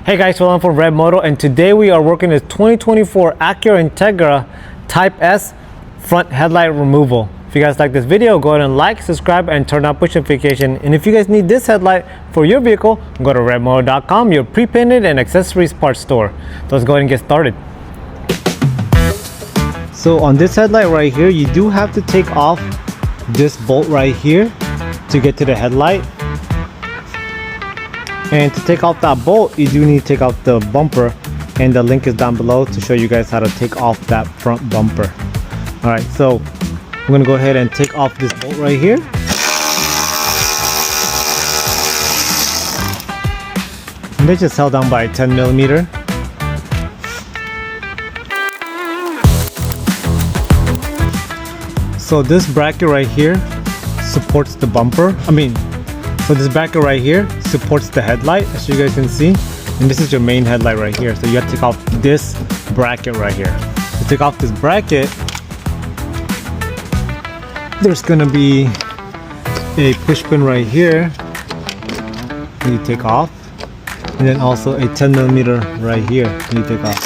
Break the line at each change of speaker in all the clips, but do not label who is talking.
Hey guys, well, I'm from ReveMoto, and today we are working with 2024 Acura Integra Type S front headlight removal. If you guys like this video, go ahead and like, subscribe, and turn on push notification. And if you guys need this headlight for your vehicle, go to ReveMoto.com, your pre-painted and accessories parts store. So let's go ahead and get started. So on this headlight right here, you do have to take off this bolt right here to get to the headlight. And to take off that bolt, you do need to take off the bumper, and the link is down below to show you guys how to take off that front bumper. Alright, so I'm going to go ahead and take off this bolt right here. And they just held down by 10mm. So this bracket right here supports the bumper. So this bracket right here supports the headlight, as you guys can see. And this is your main headlight right here. So you have to take off this bracket right here. To take off this bracket, there's gonna be a push pin right here you take off. And then also a 10mm right here you take off.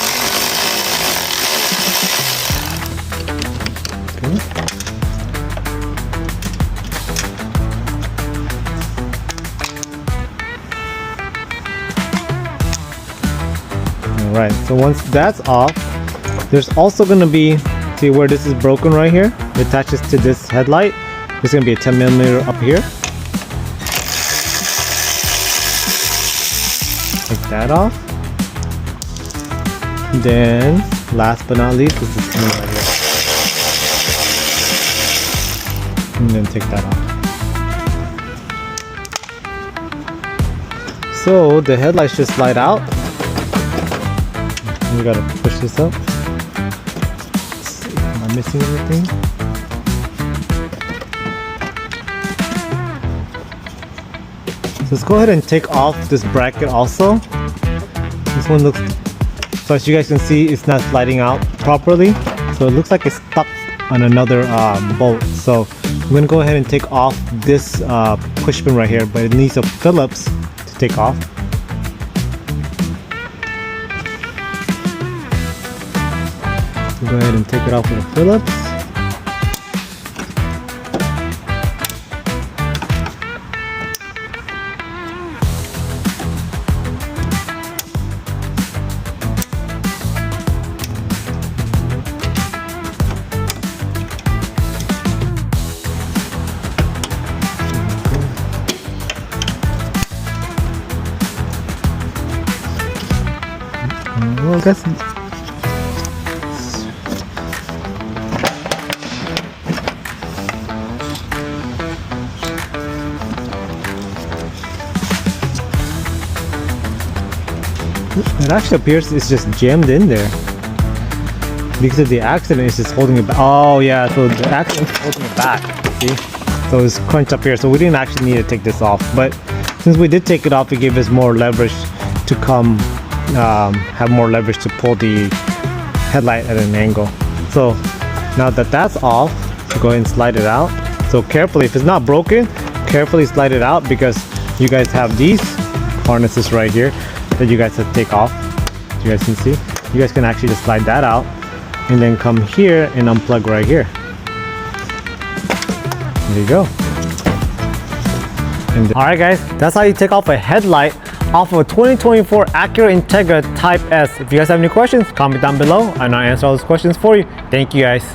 Okay. Alright, so once that's off, there's also going to be, see where this is broken right here? It attaches to this headlight. There's going to be a 10mm up here. Take that off. Then, last but not least, is this pin right here. And then take that off. So the headlights just slide out. We gotta push this up. Let's see, am I missing anything? So let's go ahead and take off this bracket also. This one looks, so as you guys can see, it's not sliding out properly. So it looks like it's stuck on another bolt. So I'm gonna go ahead and take off this push pin right here, but it needs a Phillips to take off. Go ahead and take it off with a Phillips. Well, that's it actually appears it's just jammed in there because of the accident. It's just holding it back. Oh yeah, so the accident is holding it back. See, so it's crunched up here. So we didn't actually need to take this off, but since we did take it off, it gave us more leverage to come have more leverage to pull the headlight at an angle. So now that that's off, go ahead and slide it out. So carefully, if it's not broken, carefully slide it out, because you guys have these harnesses right here that you guys have to take off. As you guys can see, you guys can actually just slide that out and then come here and unplug right here. There you go. Alright guys, that's how you take off a headlight off of a 2024 Acura Integra Type S. If you guys have any questions, comment down below and I'll answer all those questions for you. Thank you guys.